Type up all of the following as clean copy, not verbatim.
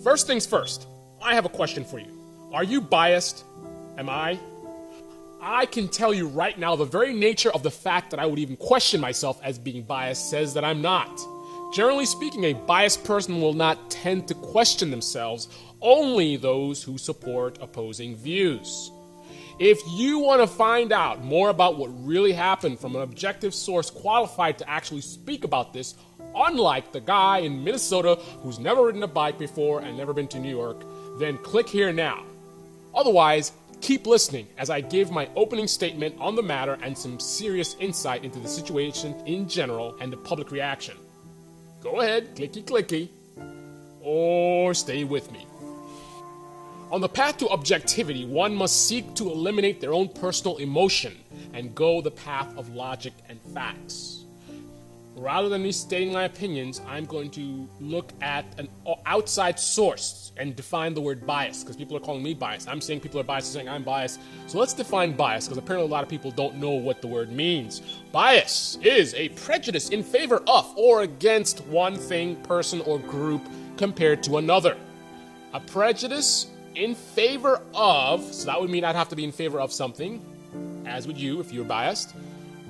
First things first, I have a question for you. Are you biased? Am I? I can tell you right now, the very nature of the fact that I would even question myself as being biased says that I'm not. Generally speaking, a biased person will not tend to question themselves, only those who support opposing views. If you want to find out more about what really happened from an objective source qualified to actually speak about this, unlike the guy in Minnesota who's never ridden a bike before and never been to New York, then click here now. Otherwise, keep listening as I give my opening statement on the matter and some serious insight into the situation in general and the public reaction. Go ahead, clicky, or stay with me. On the path to objectivity, one must seek to eliminate their own personal emotion and go the path of logic and facts. Rather than me stating my opinions, I'm going to look at an outside source and define the word bias, because people are calling me biased. I'm saying people are biased, saying I'm biased. So let's define bias, because apparently a lot of people don't know what the word means. Bias is a prejudice in favor of or against one thing, person, or group compared to another. A prejudice in favor of, so that would mean I'd have to be in favor of something, as would you if you're biased,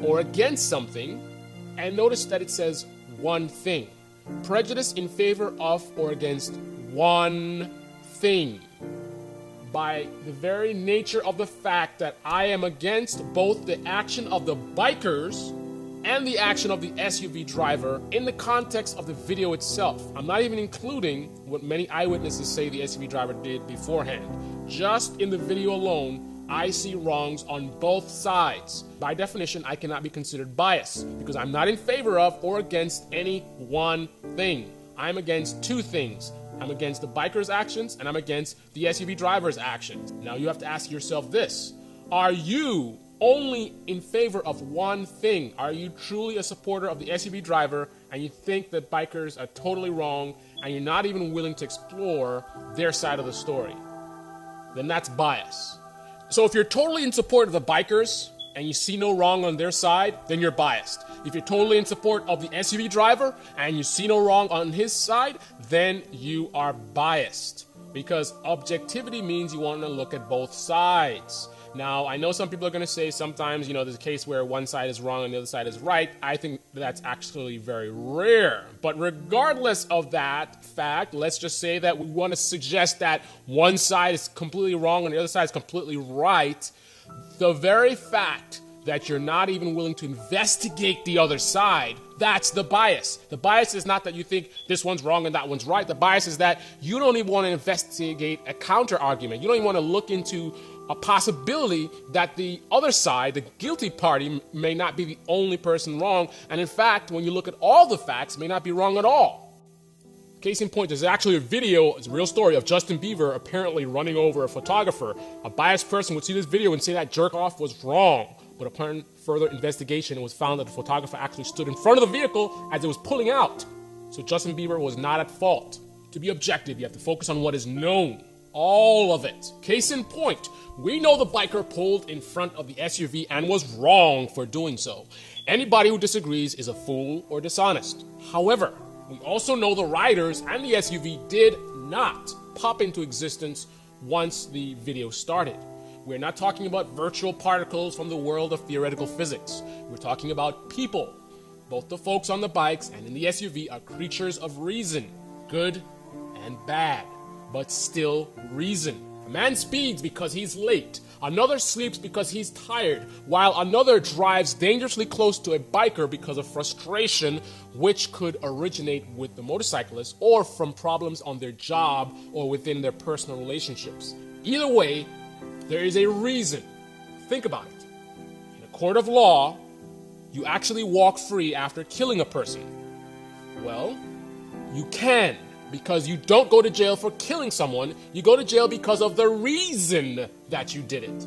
or against something. And notice that it says one thing. Prejudice in favor of or against one thing. By the very nature of the fact that I am against both the action of the bikers and the action of the SUV driver in the context of the video itself. I'm not even including what many eyewitnesses say the SUV driver did beforehand. Just in the video alone, I see wrongs on both sides. By definition, I cannot be considered biased because I'm not in favor of or against any one thing. I'm against two things. I'm against the biker's actions and I'm against the SUV driver's actions. Now you have to ask yourself this. Are you only in favor of one thing? Are you truly a supporter of the SUV driver and you think that bikers are totally wrong and you're not even willing to explore their side of the story? Then that's bias. So if you're totally in support of the bikers and you see no wrong on their side, then you're biased. If you're totally in support of the SUV driver and you see no wrong on his side, then you are biased. Because objectivity means you want to look at both sides. Now, I know some people are going to say sometimes, there's a case where one side is wrong and the other side is right. I think that's actually very rare. But regardless of that fact, let's just say that we want to suggest that one side is completely wrong and the other side is completely right. The very fact that you're not even willing to investigate the other side, that's the bias. The bias is not that you think this one's wrong and that one's right. The bias is that you don't even want to investigate a counter argument. You don't even want to look into a possibility that the other side, the guilty party, may not be the only person wrong. And in fact, when you look at all the facts, may not be wrong at all. Case in point, there's actually a video, it's a real story, of Justin Bieber apparently running over a photographer. A biased person would see this video and say that jerk-off was wrong. But upon further investigation, it was found that the photographer actually stood in front of the vehicle as it was pulling out. So Justin Bieber was not at fault. To be objective, you have to focus on what is known. All of it. Case in point, we know the biker pulled in front of the SUV and was wrong for doing so. Anybody who disagrees is a fool or dishonest. However, we also know the riders and the SUV did not pop into existence once the video started. We're not talking about virtual particles from the world of theoretical physics. We're talking about people. Both the folks on the bikes and in the SUV are creatures of reason, good and bad, but still reason. A man speeds because he's late. Another sleeps because he's tired, while another drives dangerously close to a biker because of frustration, which could originate with the motorcyclist or from problems on their job or within their personal relationships. Either way, there is a reason. Think about it. In a court of law, you actually walk free after killing a person. Well, you can, because you don't go to jail for killing someone. You go to jail because of the reason that you did it.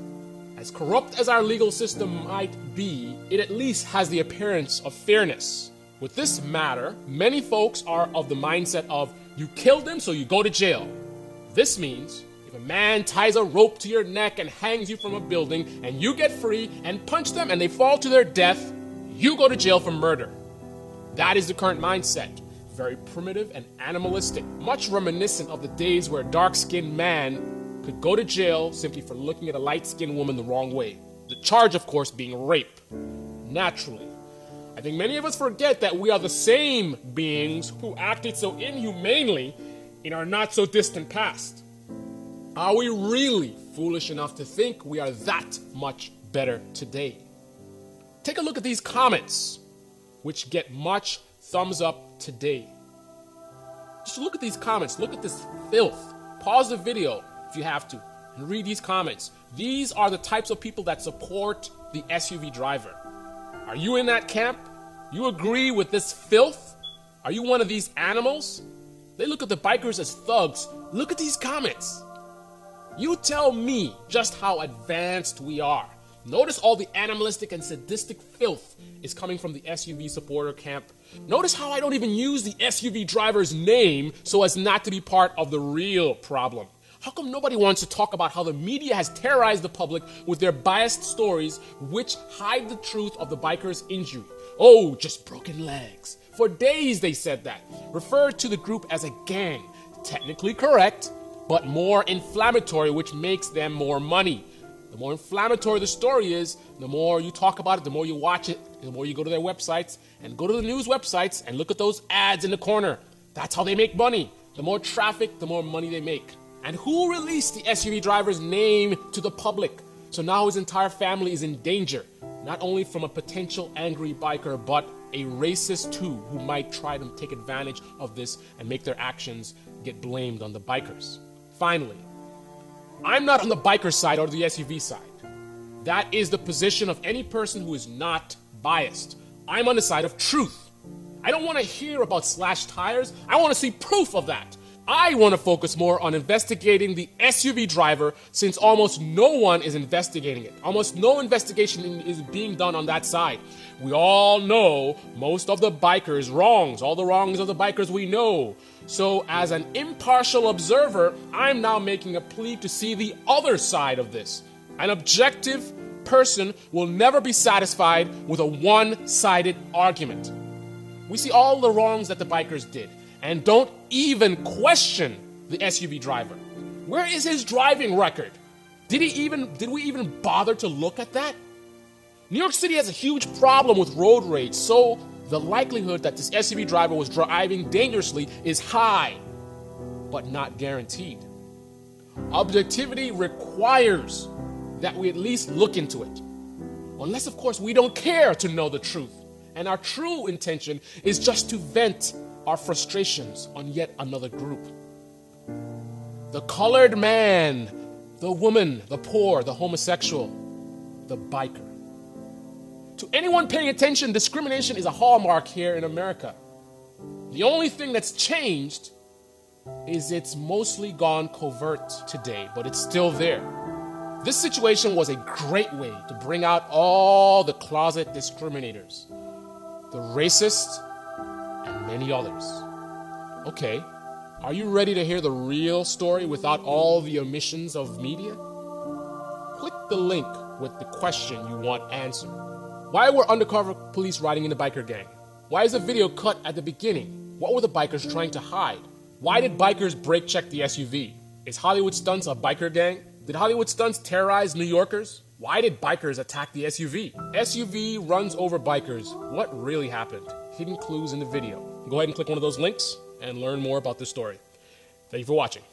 As corrupt as our legal system might be, it at least has the appearance of fairness. With this matter, many folks are of the mindset of, you killed him, so you go to jail. This means if a man ties a rope to your neck and hangs you from a building and you get free and punch them and they fall to their death, you go to jail for murder. That is the current mindset. very primitive and animalistic, much reminiscent of the days where a dark-skinned man could go to jail simply for looking at a light-skinned woman the wrong way. The charge, of course, being rape. Naturally. I think many of us forget that we are the same beings who acted so inhumanely in our not-so-distant past. Are we really foolish enough to think we are that much better today? Take a look at these comments, which get much thumbs up today. Just look at these comments. Look at this filth. Pause the video if you have to and read these comments. These are the types of people that support the SUV driver. Are you in that camp? You agree with this filth? Are you one of these animals? They look at the bikers as thugs. Look at these comments. You tell me just how advanced we are. Notice all the animalistic and sadistic filth is coming from the SUV supporter camp. Notice how I don't even use the SUV driver's name so as not to be part of the real problem. How come nobody wants to talk about how the media has terrorized the public with their biased stories which hide the truth of the biker's injury? Oh, just broken legs. For days they said that. Referred to the group as a gang. Technically correct, but more inflammatory, which makes them more money. The more inflammatory the story is, the more you talk about it, the more you watch it, the more you go to their websites and go to the news websites and look at those ads in the corner. That's how they make money. The more traffic, the more money they make. And who released the SUV driver's name to the public? So now his entire family is in danger, not only from a potential angry biker, but a racist too, who might try to take advantage of this and make their actions get blamed on the bikers. Finally, I'm not on the biker side or the SUV side. That is the position of any person who is not biased. I'm on the side of truth. I don't want to hear about slashed tires. I want to see proof of that. I want to focus more on investigating the SUV driver since almost no one is investigating it. Almost no investigation is being done on that side. We all know most of the bikers' wrongs, all the wrongs of the bikers we know. So as an impartial observer, I'm now making a plea to see the other side of this. An objective person will never be satisfied with a one-sided argument. We see all the wrongs that the bikers did and don't even question the SUV driver. Where is his driving record? Did we even bother to look at that? New York City has a huge problem with road rage, so the likelihood that this SUV driver was driving dangerously is high, but not guaranteed. Objectivity requires that we at least look into it. Unless, of course, we don't care to know the truth, and our true intention is just to vent our frustrations on yet another group. The colored man, the woman, the poor, the homosexual, the biker. To anyone paying attention, discrimination is a hallmark here in America. The only thing that's changed is it's mostly gone covert today, but it's still there. This situation was a great way to bring out all the closet discriminators, the racists, and many others. Okay, are you ready to hear the real story without all the omissions of media? Click the link with the question you want answered. Why were undercover police riding in the biker gang? Why is the video cut at the beginning? What were the bikers trying to hide? Why did bikers brake check the SUV? Is Hollywood Stuntz a biker gang? Did Hollywood Stuntz terrorize New Yorkers? Why did bikers attack the SUV? SUV runs over bikers. What really happened? Hidden clues in the video. Go ahead and click one of those links and learn more about this story. Thank you for watching.